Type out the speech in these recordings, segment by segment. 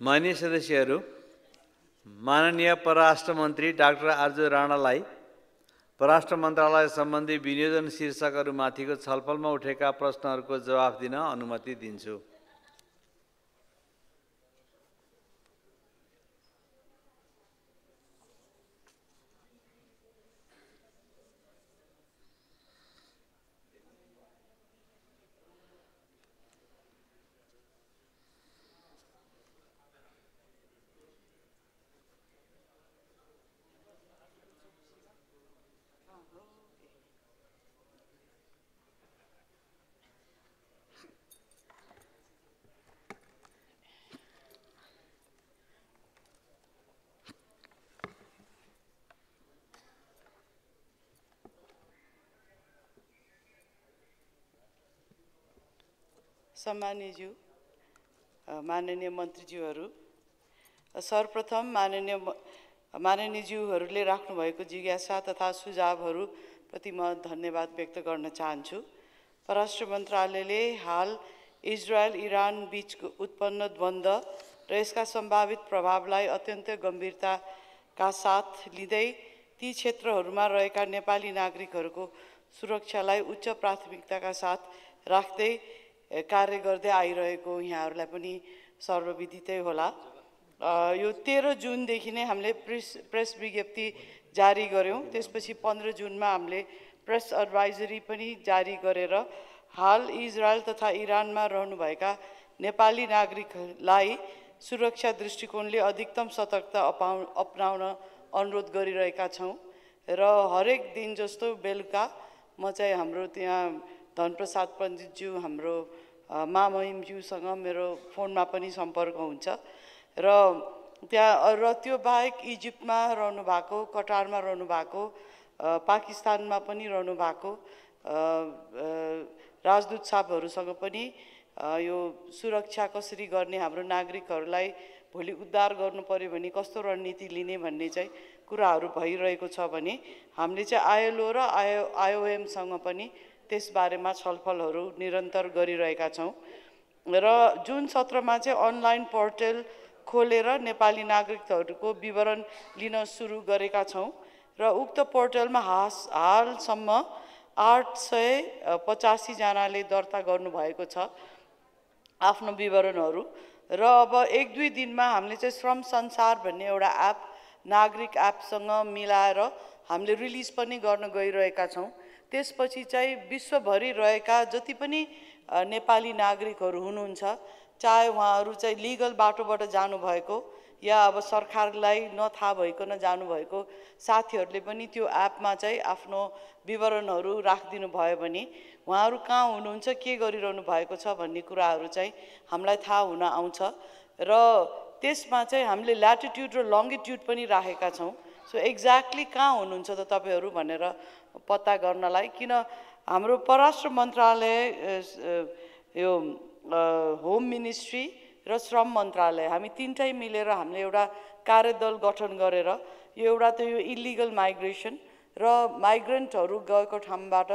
माननीय सदस्यहरू, माननीय परराष्ट्र मन्त्री डाक्टर आर्जु राणालाई परराष्ट्र मन्त्रालय सम्बन्धी विनियोजन शीर्षकहरूमाथिको छलफलमा उठेका प्रश्नहरूको जवाफ दिन अनुमति दिन्छु। सम्मानीयज्यू, माननीय मन्त्रीज्यूहरू, सर्वप्रथम माननीयज्यूहरूले राख्नुभएको जिज्ञासा तथा सुझावहरूप्रति म धन्यवाद व्यक्त गर्न चाहन्छु। परराष्ट्र मन्त्रालयले हाल इजरायल इरान बीचको उत्पन्न द्वन्द्व र यसका सम्भावित प्रभावलाई अत्यन्त गम्भीरताका साथ लिँदै ती क्षेत्रहरूमा रहेका नेपाली नागरिकहरूको सुरक्षालाई उच्च प्राथमिकताका साथ राख्दै कार्य गर्दै आइरहेको यहाँहरूलाई पनि सर्वविदितै होला। यो 13 जुनदेखि नै हामीले प्रेस विज्ञप्ति जारी गर्यौं। त्यसपछि 15 जुनमा हामीले प्रेस एडभाइजरी पनि जारी गरेर हाल इजरायल तथा इरानमा रहनुभएका नेपाली नागरिकलाई सुरक्षा दृष्टिकोणले अधिकतम सतर्कता अपनाउन अनुरोध गरिरहेका छौं र हरेक दिन जस्तो बेलुका म चाहिँ हाम्रो त्यहाँ धनप्रसाद पण्डितज्यू हाम्रो मामहिमज्यूसँग मेरो फोनमा पनि सम्पर्क हुन्छ र त्यो बाहेक इजिप्टमा रहनु भएको, कटारमा रहनु भएको, पाकिस्तानमा पनि रहनु भएको राजदूत साहबहरूसँग पनि यो सुरक्षा कसरी गर्ने, हाम्रो नागरिकहरूलाई भोलि उद्धार गर्नु पर्यो भने कस्तो रणनीति लिने भन्ने चाहिँ कुराहरू भइरहेको छ भने हामीले चाहिँ आईएलओ र आईओएमसँग पनि त्यसबारेमा छलफलहरू निरन्तर गरिरहेका छौं र जुन सत्रमा चाहिँ अनलाइन पोर्टल खोलेर नेपाली नागरिकहरूको विवरण लिन सुरु गरेका छौं र उक्त पोर्टलमा हालसम्म 885 जनाले दर्ता गर्नुभएको छ आफ्नो विवरणहरू र अब 1-2 दिनमा हामीले चाहिँ श्रम संसार भन्ने एउटा एप नागरिक एपसँग मिलाएर हामीले रिलिज पनि गर्न गइरहेका छौं। त्यसपछि चाहिँ विश्वभरि रहेका जति पनि नेपाली नागरिकहरू हुनुहुन्छ, चाहे उहाँहरू चाहिँ लिगल बाटोबाट जानुभएको या अब सरकारलाई नथाहा भइकन जानुभएको साथीहरूले पनि त्यो एपमा चाहिँ आफ्नो विवरणहरू राखिदिनु भयो भने उहाँहरू कहाँ हुनुहुन्छ, के गरिरहनु भएको छ भन्ने कुराहरू चाहिँ हामीलाई थाहा हुन आउँछ र त्यसमा चाहिँ हामीले ल्याटिट्युड र लङ्गिट्युड पनि राखेका छौं। सो एक्ज्याक्टली कहाँ हुनुहुन्छ त तपाईहरू भनेर पत्ता गर्नलाई, किन हाम्रो परराष्ट्र मन्त्रालय यो होम मिनिस्ट्री र श्रम मन्त्रालय हामी तीनटै मिलेर हामीले एउटा कार्यदल गठन गरेर यो एउटा त यो इलिगल माइग्रेसन र माइग्रेन्टहरू गएको ठाउँबाट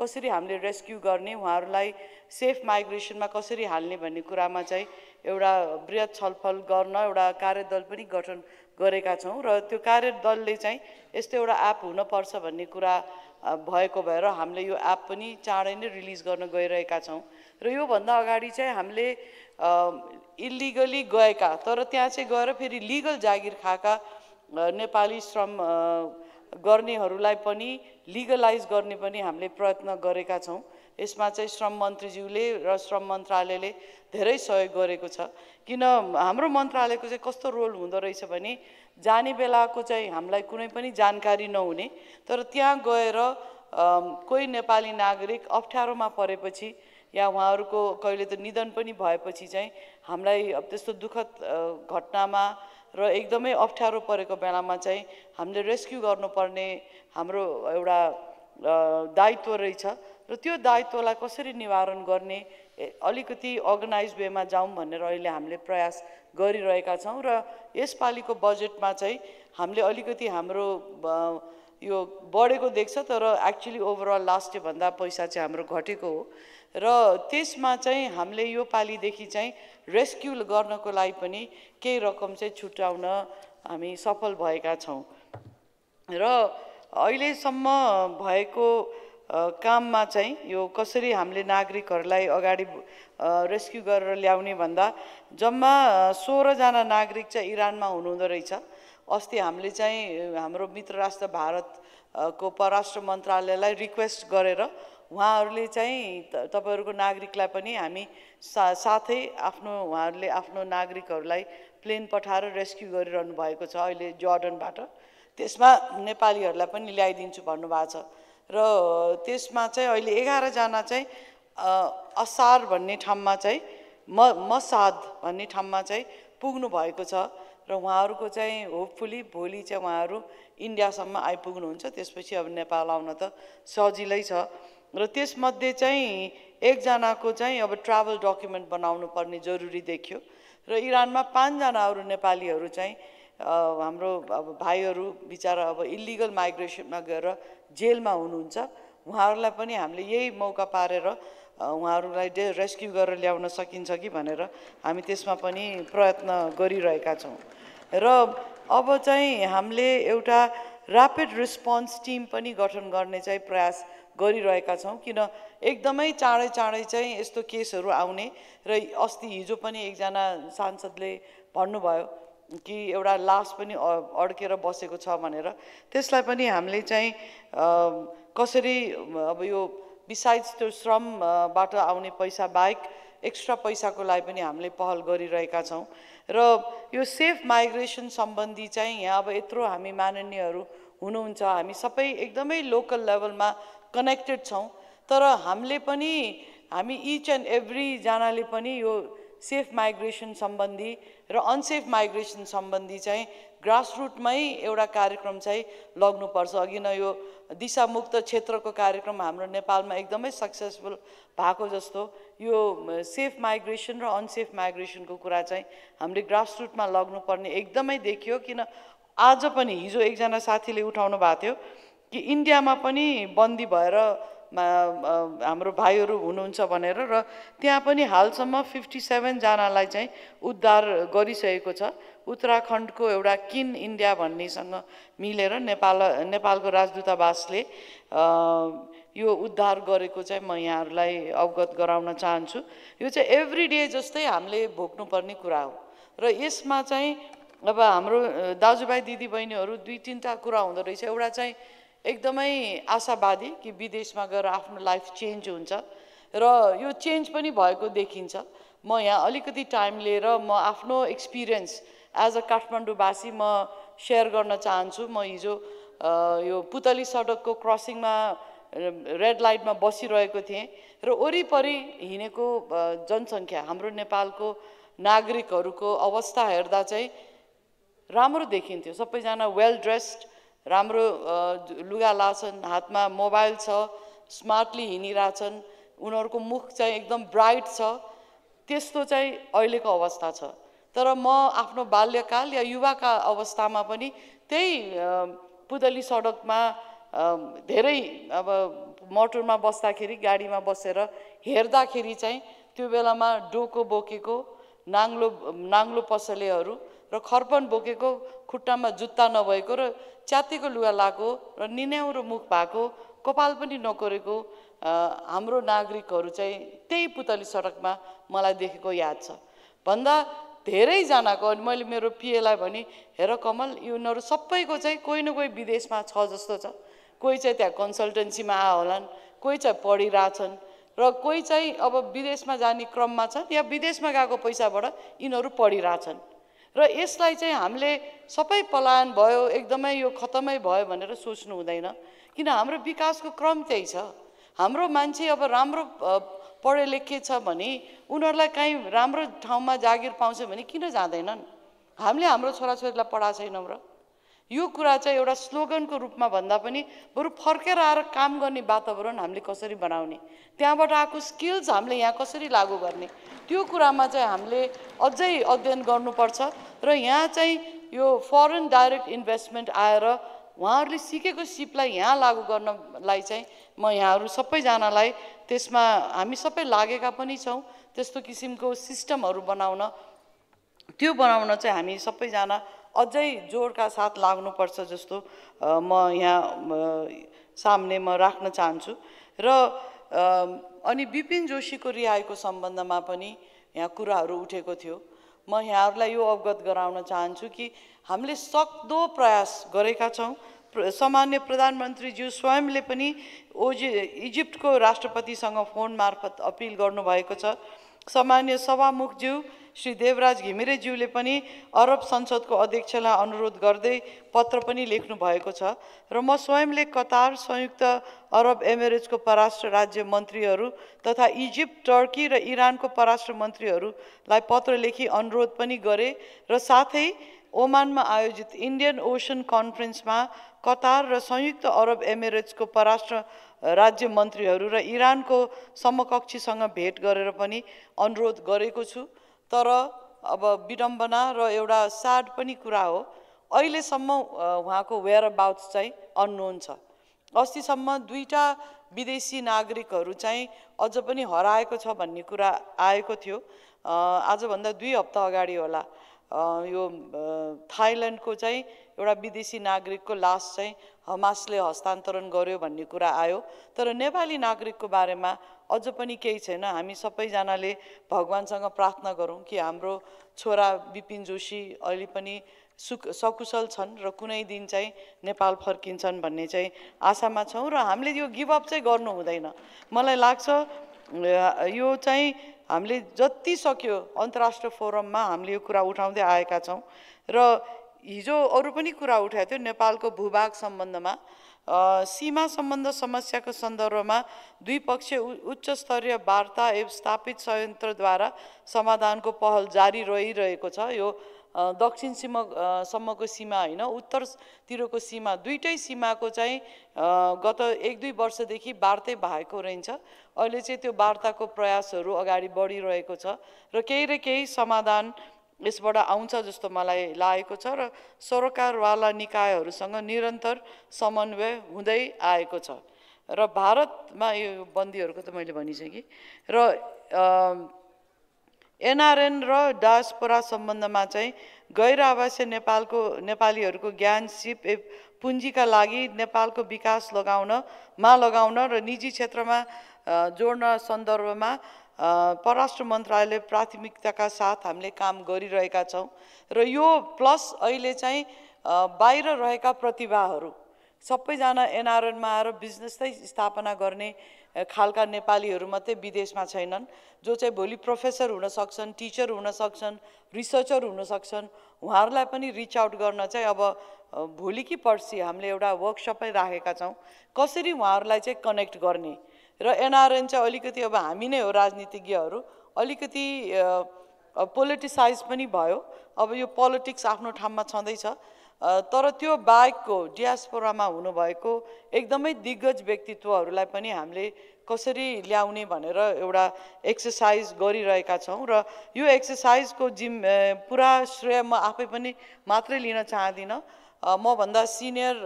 कसरी हामीले रेस्क्यु गर्ने, उहाँहरूलाई सेफ माइग्रेसनमा कसरी हाल्ने भन्ने कुरामा चाहिँ एउटा बृहत छलफल गर्न एउटा कार्यदल पनि गठन गरेका छौं र त्यो कार्यदलले चाहिँ यस्तो एउटा एप हुनपर्छ भन्ने कुरा भएको भएर हामीले यो एप पनि चाँडै नै रिलिज गर्न गइरहेका छौं र यो भन्दा अगाडि चाहिँ हामीले इलिगली गएका तर त्यहाँ चाहिँ गएर फेरि लिगल जागिर खाएका नेपाली श्रम गर्नेहरूलाई पनि लिगलाइज गर्ने पनि हामीले प्रयत्न गरेका छौं। यसमा चाहिँ श्रम मन्त्रीज्यूले र श्रम मन्त्रालयले धेरै सहयोग गरेको छ, किन हाम्रो मन्त्रालयको चाहिँ कस्तो रोल हुँदो रहेछ भने जाने बेलाको चाहिँ हामीलाई कुनै पनि जानकारी नहुने, तर त्यहाँ गएर कोही नेपाली नागरिक अप्ठ्यारोमा परेपछि या उहाँहरूको कहिले त निधन पनि भएपछि चाहिँ हामीलाई अब त्यस्तो दुःखद घटनामा र एकदमै अप्ठ्यारो परेको बेलामा चाहिँ हामीले रेस्क्यु गर्नुपर्ने हाम्रो एउटा दायित्व रहेछ र त्यो दायित्वलाई कसरी निवारण गर्ने अलिकति अर्गनाइज वेमा जाउँ भनेर अहिले हामीले प्रयास गरिरहेका छौं र यसपालिको बजेटमा चाहिँ हामीले अलिकति हाम्रो यो बढेको देख्छ तर एक्चुअली ओभरअल लास्ट इयरभन्दा पैसा चाहिँ हाम्रो घटेको हो र त्यसमा चाहिँ हामीले यो पालिदेखि चाहिँ रेस्क्यु गर्नको लागि पनि केही रकम चाहिँ छुट्याउन हामी सफल भएका छौँ र अहिलेसम्म भएको काममा चाहिँ यो कसरी हामीले नागरिकहरूलाई अगाडि रेस्क्यु गरेर ल्याउने भन्दा जम्मा 16 जना नागरिक चाहिँ इरानमा हुनुहुँदो रहेछ। अस्ति हामीले चाहिँ हाम्रो मित्र राष्ट्र भारतको परराष्ट्र मन्त्रालयलाई रिक्वेस्ट गरेर उहाँहरूले चाहिँ तपाईहरुको नागरिकलाई पनि हामी साथै उहाँहरूले आफ्नो नागरिकहरूलाई प्लेन पठाएर रेस्क्यु गरिरहनु भएको छ अहिले जर्डनबाट। त्यसमा नेपालीहरूलाई पनि ल्याइदिन्छु भन्नुभएको छ र त्यसमा चाहिँ अहिले 11 जना चाहिँ असार भन्ने ठाउँमा चाहिँ मसाद भन्ने ठाउँमा चाहिँ पुग्नु भएको छ र उहाँहरूको चाहिँ होपफुली भोलि चाहिँ उहाँहरू इन्डियासम्म आइपुग्नुहुन्छ। त्यसपछि अब नेपाल आउन त सजिलै छ र त्यसमध्ये चाहिँ एकजनाको चाहिँ अब ट्राभल डकुमेन्ट बनाउनु पर्ने जरुरी देखियो र इरानमा 5 जना अरु नेपालीहरू चाहिँ हाम्रो अब भाइहरू बिचारा अब इल्लिगल माइग्रेसनमा गएर जेलमा हुनुहुन्छ। उहाँहरूलाई पनि हामीले यही मौका पारेर उहाँहरूलाई रेस्क्यु गरेर ल्याउन सकिन्छ कि भनेर हामी त्यसमा पनि प्रयत्न गरिरहेका छौँ र अब चाहिँ हामीले एउटा र्यापिड रिस्पोन्स टिम पनि गठन गर्ने चाहिँ प्रयास गरिरहेका छौँ किन एकदमै चाँडै चाहिँ यस्तो केसहरू आउने र अस्ति हिजो पनि एकजना सांसदले भन्नुभयो कि एउटा लास पनि अड्केर बसेको छ भनेर त्यसलाई पनि हामीले चाहिँ कसरी अब यो बिसाइड्स त्यो श्रमबाट आउने पैसा बाहेक एक्स्ट्रा पैसाको लागि पनि हामीले पहल गरिरहेका छौँ र यो सेफ माइग्रेसन सम्बन्धी चाहिँ यहाँ अब यत्रो हामी माननीयहरू हुनुहुन्छ हामी सबै एकदमै लोकल लेभलमा कनेक्टेड छौँ तर हामीले पनि हामी इच एन्ड एभ्री जनाले पनि यो सेफ माइग्रेसन सम्बन्धी र अनसेफ माइग्रेसन सम्बन्धी चाहिँ ग्रासरुटमै एउटा कार्यक्रम चाहिँ लग्नुपर्छ। अघि न यो दिशामुक्त क्षेत्रको कार्यक्रम हाम्रो नेपालमा एकदमै सक्सेसफुल भएको जस्तो यो सेफ माइग्रेसन र अनसेफ माइग्रेसनको कुरा चाहिँ हामीले ग्रासरुटमा लग्नुपर्ने एकदमै देखियो किन आज पनि हिजो एकजना साथीले उठाउनु भएको थियो कि इन्डियामा पनि बन्दी भएर हाम्रो भाइहरू हुनुहुन्छ भनेर र त्यहाँ पनि हालसम्म 57 जनालाई चाहिँ उद्धार गरिसकेको छ। उत्तराखण्डको एउटा किन इन्डिया भन्नेसँग मिलेर नेपालको राजदूतावासले यो उद्धार गरेको चाहिँ म यहाँहरूलाई अवगत गराउन चाहन्छु। यो चाहिँ एभ्रीडे जस्तै हामीले भोग्नुपर्ने कुरा हो र यसमा चाहिँ अब हाम्रो दाजुभाइ दिदीबहिनीहरू 2-3टा कुरा हुँदो रहेछ। एउटा चाहिँ एकदमै आशावादी कि विदेशमा गएर आफ्नो लाइफ चेन्ज हुन्छ र यो चेन्ज पनि भएको देखिन्छ। म यहाँ अलिकति टाइम लिएर म आफ्नो एक्सपिरियन्स एज अ काठमाडौँवासी म सेयर गर्न चाहन्छु। म हिजो यो पुतली सडकको क्रसिङमा रेड लाइटमा बसिरहेको थिएँ र वरिपरि हिँडेको जनसङ्ख्या हाम्रो नेपालको नागरिकहरूको अवस्था हेर्दा चाहिँ राम्रो देखिन्थ्यो। सबैजना वेल ड्रेस्ड राम्रो लुगा लाछन्, हातमा मोबाइल छ, स्मार्टली हिँडिरहेछन्, उनीहरूको मुख चाहिँ एकदम ब्राइट छ। त्यस्तो चाहिँ अहिलेको अवस्था छ तर म आफ्नो बाल्यकाल या युवाका अवस्थामा पनि त्यही पुतली सडकमा धेरै अब मोटरमा बस्दाखेरि गाडीमा बसेर हेर्दाखेरि चाहिँ त्यो बेलामा डोको बोकेको नाङ्लो पसलेहरू र खर्पन बोकेको खुट्टामा जुत्ता नभएको र च्यातेको लुगा लाएको र निन्याउरो मुख भएको कपाल पनि नकोरेको हाम्रो नागरिकहरू चाहिँ त्यही पुतली सडकमा मलाई देखेको याद छ। भन्दा धेरैजनाको मैले मेरो पिएलाई भने हेर कमल यिनीहरू सबैको चाहिँ कोही न कोही विदेशमा छ जस्तो छ। कोही चाहिँ त्यहाँ कन्सल्टेन्सीमा आए होलान्, कोही चाहिँ पढिरहेछन् र कोही चाहिँ अब विदेशमा जाने क्रममा छन् या विदेशमा गएको पैसाबाट यिनीहरू पढिरहेछन् र यसलाई चाहिँ हामीले सबै पलायन भयो एकदमै यो खतमै भयो भनेर सोच्नु हुँदैन किन हाम्रो विकासको क्रम त्यही छ। हाम्रो मान्छे अब राम्रो पढे लेखे छ भने उनीहरूलाई कहीँ राम्रो ठाउँमा जागिर पाउँछ भने किन जाँदैनन्? हामीले हाम्रो छोराछोरीलाई पढाएको छैनौँ र यो कुरा चाहिँ एउटा स्लोगनको रूपमा भन्दा पनि बरु फर्केर आएर काम गर्ने वातावरण हामीले कसरी बनाउने, त्यहाँबाट आएको स्किल्स हामीले यहाँ कसरी लागू गर्ने, त्यो कुरामा चाहिँ हामीले अझै अध्ययन गर्नुपर्छ र यहाँ चाहिँ यो फरेन डाइरेक्ट इन्भेस्टमेन्ट आएर उहाँहरूले सिकेको सिपलाई यहाँ लागू गर्नलाई चाहिँ म यहाँहरू सबैजनालाई त्यसमा हामी सबै लागेका पनि छौँ। त्यस्तो किसिमको सिस्टमहरू बनाउन चाहिँ हामी सबैजना अझै जोडका साथ लाग्नुपर्छ जस्तो म यहाँ सामने म राख्न चाहन्छु। र अनि विपिन जोशीको रिहाईको सम्बन्धमा पनि यहाँ कुराहरू उठेको थियो। म यहाँहरूलाई यो अवगत गराउन चाहन्छु कि हामीले सक्दो प्रयास गरेका छौँ। सामान्य प्रधानमन्त्रीज्यू स्वयंले पनि इजिप्टको राष्ट्रपतिसँग फोन मार्फत अपिल गर्नुभएको छ। सामान्य सभामुखज्यू श्री देवराज घिमिरेज्यूले पनि अरब संसदको अध्यक्षलाई अनुरोध गर्दै पत्र पनि लेख्नु भएको छ। र म स्वयंले कतार, संयुक्त अरब एमिरेट्सको परराष्ट्र राज्य मन्त्रीहरू तथा इजिप्ट, टर्की र इरानको परराष्ट्र मन्त्रीहरूलाई पत्र लेखी अनुरोध पनि गरे र साथै ओमानमा आयोजित इन्डियन ओसन कन्फरेन्समा कतार र संयुक्त अरब एमिरेट्सको परराष्ट्र राज्य मन्त्रीहरू र इरानको समकक्षीसँग भेट गरेर पनि अनुरोध गरेको छु। तर अब विडम्बना र एउटा स्याड पनि कुरा हो, अहिलेसम्म उहाँको वेयरअबाउट्स चाहिँ अननोन छ। अस्तिसम्म 2टा विदेशी नागरिकहरू चाहिँ अझ पनि हराएको छ भन्ने कुरा आएको थियो। आजभन्दा 2 हप्ता अगाडि होला यो थाइल्यान्डको चाहिँ एउटा विदेशी नागरिकको लास चाहिँ हमासले हस्तान्तरण गर्यो भन्ने कुरा आयो। तर नेपाली नागरिकको बारेमा अझ पनि केही छैन। हामी सबैजनाले भगवानसँग प्रार्थना गरौँ कि हाम्रो छोरा विपिन जोशी अहिले पनि सकुशल छन् र कुनै दिन चाहिँ नेपाल फर्किन्छन् भन्ने चाहिँ आशामा छौँ। र हामीले यो गिभ अप चाहिँ गर्नु हुँदैन। मलाई लाग्छ यो चाहिँ हामीले जति सक्यो अन्तर्राष्ट्रिय फोरममा हामीले यो कुरा उठाउँदै आएका छौँ। र हिजो अरू पनि कुरा उठाएको थियो नेपालको भूभाग सम्बन्धमा। सीमा सम्बन्ध समस्याको सन्दर्भमा द्विपक्षीय उच्च स्तरीय वार्ता एवं स्थापित संयन्त्रद्वारा समाधानको पहल जारी रहिरहेको छ। यो दक्षिण सम्मको सीमा होइन, उत्तरतिरको सीमा, दुईटै सीमाको चाहिँ गत 1-2 वर्षदेखि वार्तै भएको रहन्छ। अहिले चाहिँ त्यो वार्ताको प्रयासहरू अगाडि बढिरहेको छ र केही समाधान यसबाट आउँछ जस्तो मलाई लागेको छ। र सरकारवाला निकायहरूसँग निरन्तर समन्वय हुँदै आएको छ। र भारतमा यो बन्दीहरूको त मैले भनिसकेँ। र एनआरएन र डायस्पोरा सम्बन्धमा चाहिँ गैर आवासीय नेपालीहरूको ज्ञान, सिप पुँजीका लागि नेपालको विकास लगाउन र निजी क्षेत्रमा जोड्न सन्दर्भमा परराष्ट्र मन्त्रालयले प्राथमिकताका साथ हामीले काम गरिरहेका छौँ। र यो प्लस अहिले चाहिँ बाहिर रहेका प्रतिभाहरू सबैजना एनआरएनमा आएर बिजनेस चाहिँ स्थापना गर्ने खालका नेपालीहरू मात्रै विदेशमा छैनन्, जो चाहिँ भोलि प्रोफेसर हुन सक्छन्, टिचर हुन सक्छन्, रिसर्चर हुन सक्छन्। उहाँहरूलाई पनि रिच आउट गर्न चाहिँ अब भोलि कि पर्सि हामीले एउटा वर्कसपै राखेका छौँ कसरी उहाँहरूलाई चाहिँ कनेक्ट गर्ने। र एनआरएन चाहिँ अलिकति अब हामी नै हो राजनीतिज्ञहरू अलिकति पोलिटिसाइज पनि भयो। अब यो पोलिटिक्स आफ्नो ठाउँमा छँदैछ। तर त्यो बाहेकको डियास्पोरामा हुनुभएको एकदमै दिग्गज व्यक्तित्वहरूलाई पनि हामीले कसरी ल्याउने भनेर एउटा एक्सर्साइज गरिरहेका छौँ। र यो एक्सर्साइजको पुरा श्रेय म आफै पनि मात्रै लिन चाहदिनँ। म भन्दा सिनियर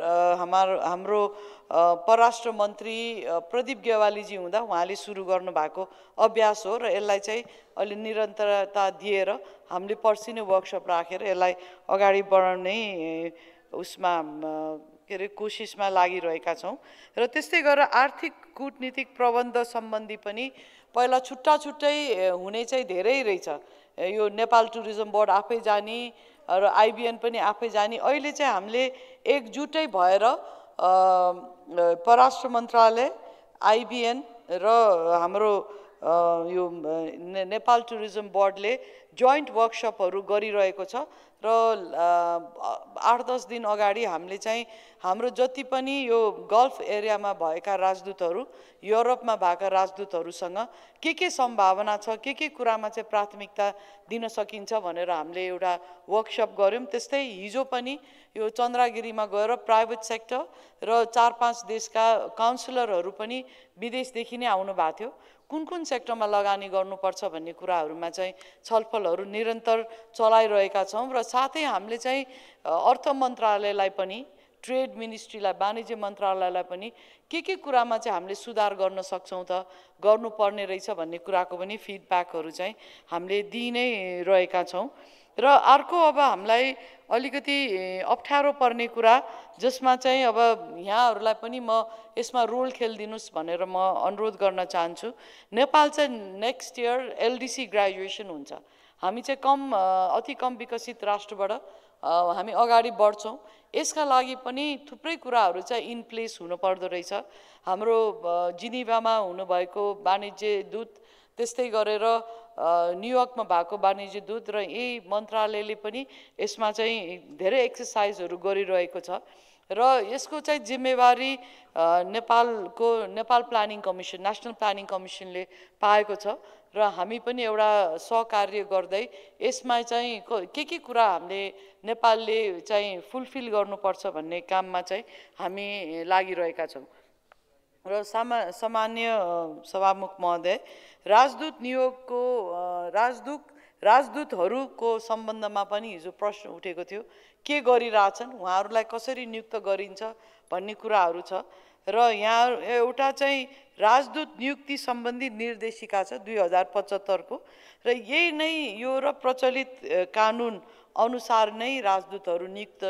हाम्रो परराष्ट्र मन्त्री प्रदीप गेवालीजी हुँदा उहाँले सुरु गर्नुभएको अभ्यास हो र यसलाई चाहिँ अहिले निरन्तरता दिएर हामीले पर्सि नै वर्कसप राखेर यसलाई अगाडि बढाउने उसमा के अरे कोसिसमा लागिरहेका छौँ। र त्यस्तै गरेर आर्थिक कूटनीतिक प्रबन्ध सम्बन्धी पनि पहिला छुट्टै हुने चाहिँ धेरै रहेछ। यो नेपाल टुरिज्म बोर्ड आफै जाने र आइबिएन पनि आफै जाने। अहिले चाहिँ हामीले एकजुटै भएर परराष्ट्र मन्त्रालय, आइबिएन र हाम्रो यो नेपाल टुरिज्म बोर्डले जोइन्ट वर्कसपहरू गरिरहेको छ। र 8-10 दिन अगाडि हामीले चाहिँ हाम्रो जति पनि यो गल्फ एरियामा भएका राजदूतहरू, युरोपमा भएका राजदूतहरूसँग के सम्भावना छ, के कुरामा चाहिँ प्राथमिकता दिन सकिन्छ भनेर हामीले एउटा वर्कसप गऱ्यौँ। त्यस्तै हिजो पनि यो चन्द्रगिरीमा गएर प्राइभेट सेक्टर र 4-5 देशका काउन्सिलरहरू पनि विदेशदेखि नै आउनु भएको थियो। कुन सेक्टरमा लगानी गर्नुपर्छ भन्ने कुराहरूमा चाहिँ छलफलहरू निरन्तर चलाइरहेका छौँ। र साथै हामीले चाहिँ अर्थ मन्त्रालयलाई पनि ट्रेड मिनिस्ट्रीलाई वाणिज्य मन्त्रालयलाई पनि के कुरामा चाहिँ हामीले सुधार गर्न सक्छौँ त गर्नुपर्ने रहेछ भन्ने कुराको पनि फिडब्याकहरू चाहिँ हामीले दिइ नै रहेका छौँ। र अर्को अब हामीलाई अलिकति अप्ठ्यारो पर्ने कुरा जसमा चाहिँ अब यहाँहरूलाई पनि म यसमा रोल खेलिदिनुस् भनेर म अनुरोध गर्न चाहन्छु। नेपाल चाहिँ नेक्स्ट इयर एलडिसी ग्रेजुएसन हुन्छ। हामी चाहिँ अति कम विकसित राष्ट्रबाट हामी अगाडि बढ्छौँ। यसका लागि पनि थुप्रै कुराहरू चाहिँ इन प्लेस हुनुपर्दो रहेछ। हाम्रो जिनिभामा हुनुभएको वाणिज्य दूत, त्यस्तै गरेर न्युयोर्कमा भएको वाणिज्य दूत र यही मन्त्रालयले पनि यसमा चाहिँ धेरै एक्सर्साइजहरू गरिरहेको छ र यसको चाहिँ जिम्मेवारी Nepal planning commission, national planning कमिसनले पाएको छ र हामी पनि एउटा सहकार्य गर्दै यसमा चाहिँ के कुरा हामीले नेपालले चाहिँ फुलफिल गर्नुपर्छ भन्ने काममा चाहिँ हामी लागिरहेका छौँ। र सामान्य सभामुख महोदय, राजदूत नियोगको राजदूतहरूको सम्बन्धमा पनि हिजो प्रश्न उठेको थियो। के गरिरहेछन्, उहाँहरूलाई कसरी नियुक्त गरिन्छ भन्ने कुराहरू छ। र यहाँ एउटा चाहिँ राजदूत नियुक्ति सम्बन्धी निर्देशिका छ 2075 को र यही नै यो र प्रचलित कानुन अनुसार नै राजदूतहरू नियुक्त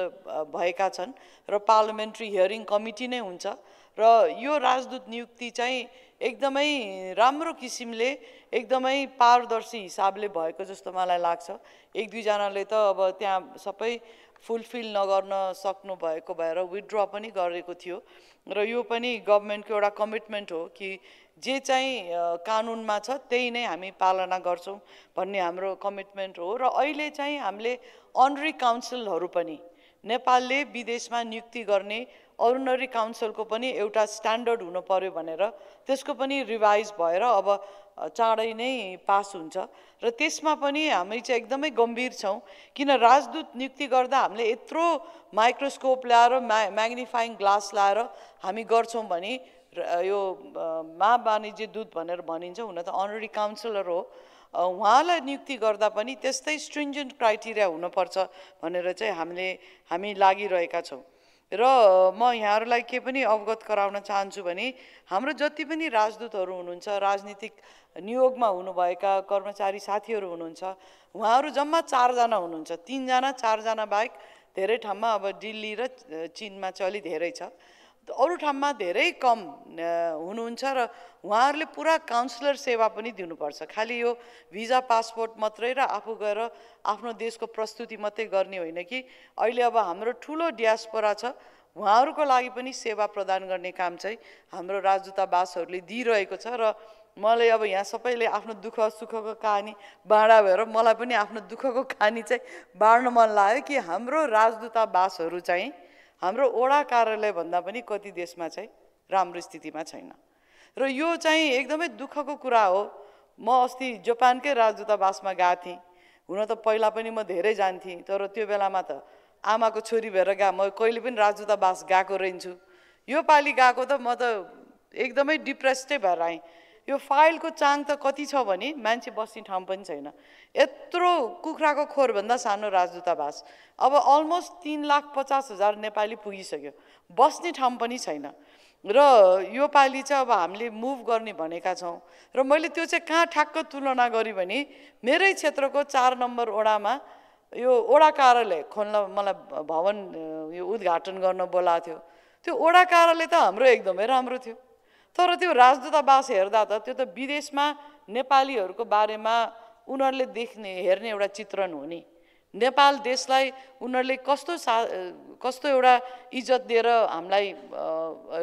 भएका छन् र पार्लियामेन्ट्री हियरिङ कमिटी नै हुन्छ र यो राजदूत नियुक्ति चाहिँ एकदमै राम्रो किसिमले एकदमै पारदर्शी हिसाबले भएको जस्तो मलाई लाग्छ। एक दुईजनाले त अब त्यहाँ सबै फुलफिल नगर्न सक्नु भएको भएर विथड्र पनि गरेको थियो र यो पनि गभर्नमेन्टको एउटा कमिटमेन्ट हो कि जे चाहिँ कानुनमा छ त्यही नै हामी पालना गर्छौँ भन्ने हाम्रो कमिटमेन्ट हो। र अहिले चाहिँ हामीले अनरी काउन्सिलहरू पनि नेपालले विदेशमा नियुक्ति गर्ने अनरी काउन्सिलको पनि एउटा स्ट्यान्डर्ड हुनु पर्यो भनेर त्यसको पनि रिभाइज भएर अब चाँडै नै पास हुन्छ र त्यसमा पनि हामी चाहिँ एकदमै गम्भीर छौँ। किन राजदूत नियुक्ति गर्दा हामीले यत्रो माइक्रोस्कोप ल्याएर म्याग्निफाइङ ग्लास ल्याएर हामी गर्छौँ भने यो महावाणिज्य दूत भनेर भनिन्छ, हुन त अनरी काउन्सिलर हो, उहाँलाई नियुक्ति गर्दा पनि त्यस्तै स्ट्रिन्जेन्ट क्राइटेरिया हुनुपर्छ भनेर चाहिँ हामी लागिरहेका छौँ। र म यहाँहरूलाई के पनि अवगत गराउन चाहन्छु भने हाम्रो जति पनि राजदूतहरू हुनुहुन्छ, राजनीतिक नियोगमा हुनुभएका कर्मचारी साथीहरू हुनुहुन्छ, उहाँहरू जम्मा 4 जना हुनुहुन्छ। 3 जना 4 जना बाहेक धेरै ठाउँमा अब दिल्ली र चीनमा चाहिँ अलि धेरै छ, अरू ठाउँमा धेरै कम हुनुहुन्छ र उहाँहरूले पुरा काउन्सिलर सेवा पनि दिनुपर्छ। खालि यो भिजा पासपोर्ट मात्रै र आफू गएर आफ्नो देशको प्रस्तुति मात्रै गर्ने होइन कि अहिले अब हाम्रो ठुलो डियास्पोरा छ, उहाँहरूको लागि पनि सेवा प्रदान गर्ने काम चाहिँ हाम्रो राजदूतावासहरूले दिइरहेको छ। र मलाई अब यहाँ सबैले आफ्नो दुःख सुखको कहानी बाँडा भएर मलाई पनि आफ्नो दुःखको कहानी चाहिँ बाँड्न मन लाग्यो कि हाम्रो राजदूतावासहरू चाहिँ हाम्रो वडा कार्यालय भन्दा पनि कति देशमा चाहिँ राम्रो स्थितिमा छैन र यो चाहिँ एकदमै दुःखको कुरा हो। म अस्ति जापानकै राजदूतावासमा गएको थिएँ, हुन त पहिला पनि म धेरै जान्थेँ, तर त्यो बेलामा त आमाको छोरी भएर म कहिले पनि राजदूतावास गएको रहन्छु। यो पालि गएको त म त एकदमै डिप्रेस्डै भएर आएँ। यो फाइलको चाङ त कति छ भने मान्छे बस्ने ठाउँ पनि छैन, यत्रो कुखुराको खोरभन्दा सानो राजदूतावास। अब अलमोस्ट 3,50,000 नेपाली पुगिसक्यो, बस्ने ठाउँ पनि छैन र यो पालि चाहिँ अब हामीले मुभ गर्ने भनेका छौँ। र मैले त्यो चाहिँ कहाँ ठ्याक्क तुलना गरेँ भने मेरै क्षेत्रको 4 नम्बर वडामा यो वडा कार्यालय खोल्न मलाई भवन यो उद्घाटन गर्न बोलाएको थियो। त्यो वडा कार्यालय त हाम्रो एकदमै राम्रो थियो, तर त्यो राजदूतावास हेर्दा त त्यो त विदेशमा नेपालीहरूको बारेमा उनीहरूले हेर्ने एउटा चित्रण हो नि। नेपाल देशलाई उनीहरूले कस्तो एउटा इज्जत दिएर हामीलाई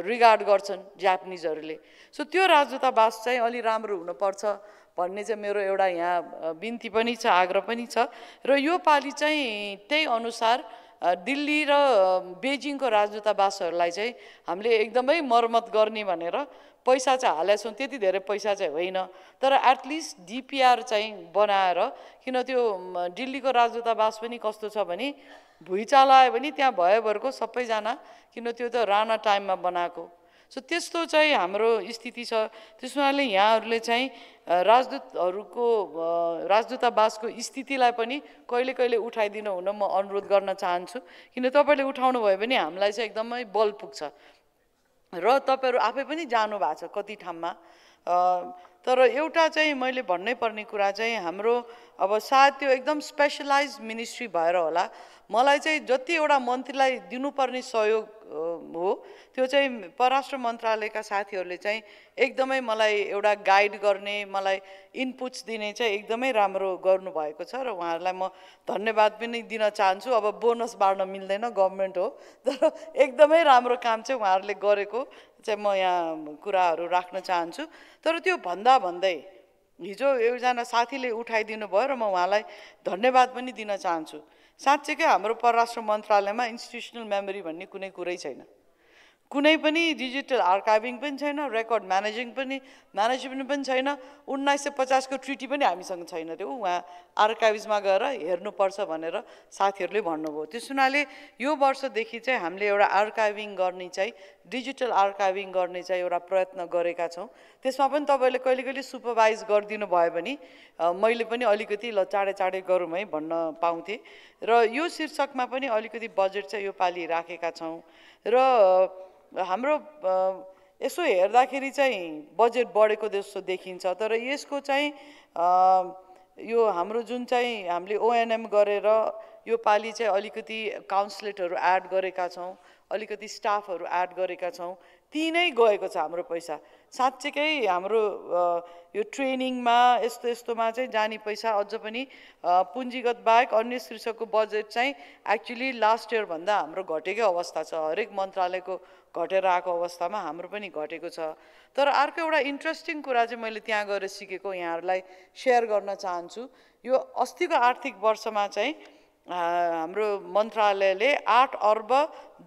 रिगार्ड गर्छन् जापानिजहरूले। सो त्यो राजदूतावास चाहिँ अलि राम्रो हुनुपर्छ भन्ने चाहिँ मेरो एउटा यहाँ बिन्ती पनि छ, आग्रह पनि छ। र यो पालि चाहिँ त्यही अनुसार दिल्ली र बेजिङको राजदूतावासहरूलाई चाहिँ हामीले एकदमै मर्मत गर्ने भनेर पैसा चाहिँ हालेका छौँ। त्यति धेरै पैसा चाहिँ होइन, तर एटलिस्ट डिपिआर चाहिँ बनाएर, किन त्यो दिल्लीको राजदूतावास पनि कस्तो छ भने भुइँचालो आयो भने त्यहाँ भएभरको सबैजना, किन त्यो त राणा टाइममा बनाएको, सो त्यस्तो चाहिँ हाम्रो स्थिति छ। त्यस हुनाले यहाँहरूले चाहिँ राजदूतावासको स्थितिलाई पनि कहिले कहिले उठाइदिनु हुन म अनुरोध गर्न चाहन्छु, किन तपाईँले उठाउनु भयो भने हामीलाई चाहिँ एकदमै बल पुग्छ र तपाईँहरू आफै पनि जानु भएको छ कति ठाउँमा। तर एउटा चाहिँ मैले भन्नै पर्ने कुरा चाहिँ हाम्रो अब सायद त्यो एकदम स्पेसलाइज मिनिस्ट्री भएर होला, मलाई चाहिँ जति एउटा मन्त्रीलाई दिनुपर्ने सहयोग हो त्यो चाहिँ परराष्ट्र मन्त्रालयका साथीहरूले चाहिँ एकदमै मलाई एउटा गाइड गर्ने, मलाई इनपुट्स दिने चाहिँ एकदमै राम्रो गर्नुभएको छ र उहाँहरूलाई म धन्यवाद पनि दिन चाहन्छु। अब बोनस बाँड्न मिल्दैन, गभर्मेन्ट हो, तर एकदमै राम्रो काम चाहिँ उहाँहरूले गरेको चाहिँ म यहाँ कुराहरू राख्न चाहन्छु। तर त्यो भन्दा भन्दै हिजो एकजना साथीले उठाइदिनु भयो र म उहाँलाई धन्यवाद पनि दिन चाहन्छु। साँच्चैकै हाम्रो परराष्ट्र मन्त्रालयमा इन्स्टिट्युसनल मेमोरी भन्ने कुनै कुरै छैन, कुनै पनि डिजिटल आर्काइभिङ पनि छैन, रेकर्ड म्यानेजमेन्ट पनि छैन। 1950 को ट्रिटी पनि हामीसँग छैन। त्यो उहाँ आर्काइभ्समा गएर हेर्नुपर्छ भनेर साथीहरूले भन्नुभयो। त्यस हुनाले यो वर्षदेखि चाहिँ हामीले एउटा आर्काइभिङ गर्ने चाहिँ डिजिटल आर्काइभिङ गर्ने चाहिँ एउटा प्रयत्न गरेका छौँ। त्यसमा पनि तपाईँले कहिले कहिले सुपरभाइज गरिदिनु भयो भने मैले पनि अलिकति ल चाँडै गरौँ है भन्न पाउँथेँ। र यो शीर्षकमा पनि अलिकति बजेट चाहिँ यो पालि राखेका छौँ र हाम्रो यसो हेर्दाखेरि चाहिँ बजेट बढेको जस्तो देखिन्छ, तर यसको चाहिँ यो हाम्रो जुन चाहिँ हामीले ओएनएम गरेर यो पालि चाहिँ अलिकति काउन्सलेटहरू एड गरेका छौँ, अलिकति स्टाफहरू एड गरेका छौँ, ती नै गएको छ हाम्रो पैसा। साँच्चैकै हाम्रो यो ट्रेनिङमा यस्तोमा चाहिँ जाने पैसा अझ पनि पुँजीगत बाहेक अन्य शीर्षकको बजेट चाहिँ एक्चुअली लास्ट इयर भन्दा हाम्रो घटेकै अवस्था छ। हरेक मन्त्रालयको घटेर आएको अवस्थामा हाम्रो पनि घटेको छ। तर अर्को एउटा इन्ट्रेस्टिङ कुरा चाहिँ मैले त्यहाँ गएर सिकेको यहाँहरूलाई सेयर गर्न चाहन्छु। यो अस्तिको आर्थिक वर्षमा चाहिँ हाम्रो मन्त्रालयले 8 अर्ब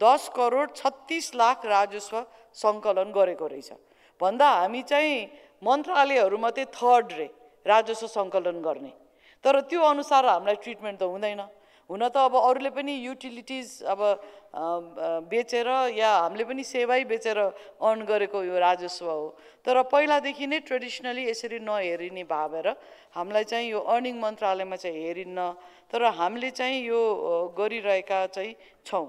10 करोड 36 लाख राजस्व सङ्कलन गरेको रहेछ भन्दा हामी चाहिँ मन्त्रालयहरू मात्रै थर्ड रे राजस्व सङ्कलन गर्ने। तर त्यो अनुसार हामीलाई ट्रिटमेन्ट त हुँदैन। हुन त अब अरूले पनि युटिलिटिज अब बेचेर या हामीले पनि सेवाई बेचेर अर्न गरेको यो राजस्व हो। तर पहिलादेखि नै ट्रेडिसनली यसरी नहेरिने भावेर हामीलाई चाहिँ यो अर्निङ मन्त्रालयमा चाहिँ हेरिन्न, तर हामीले चाहिँ यो गरिरहेका चाहिँ छौँ।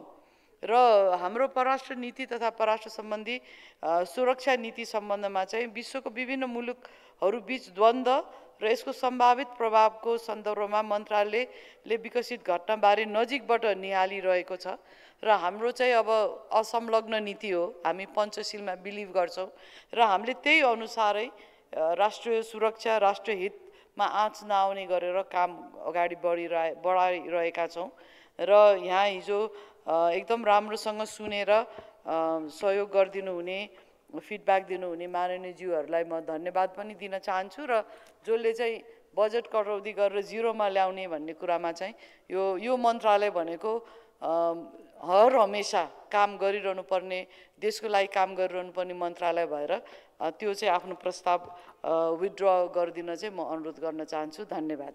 र हाम्रो परराष्ट्र नीति तथा परराष्ट्र सम्बन्धी सुरक्षा नीति सम्बन्धमा चाहिँ विश्वको विभिन्न मुलुकहरू बीच द्वन्द्व र यसको सम्भावित प्रभावको सन्दर्भमा मन्त्रालयले विकसित घटनाबारे नजिकबाट निहालिरहेको छ र हाम्रो चाहिँ अब असंलग्न नीति हो। हामी पञ्चशीलमा बिलिभ गर्छौँ र हामीले त्यही अनुसारै राष्ट्रिय सुरक्षा राष्ट्रिय हितमा आँच नआउने गरेर काम अगाडि बढाइरहेका छौँ। र यहाँ हिजो एकदम राम्रोसँग सुनेर सहयोग गरिदिनु हुने, फिडब्याक दिनुहुने माननीयज्यूहरूलाई म धन्यवाद पनि दिन चाहन्छु। र जसले चाहिँ बजेट कटौती गरेर जिरोमा ल्याउने भन्ने कुरामा चाहिँ यो मन्त्रालय भनेको हर हमेसा काम गरिरहनु पर्ने, देशको लागि काम गरिरहनु पर्ने मन्त्रालय भएर त्यो चाहिँ आफ्नो प्रस्ताव विथड्र गरिदिन चाहिँ म अनुरोध गर्न चाहन्छु। धन्यवाद।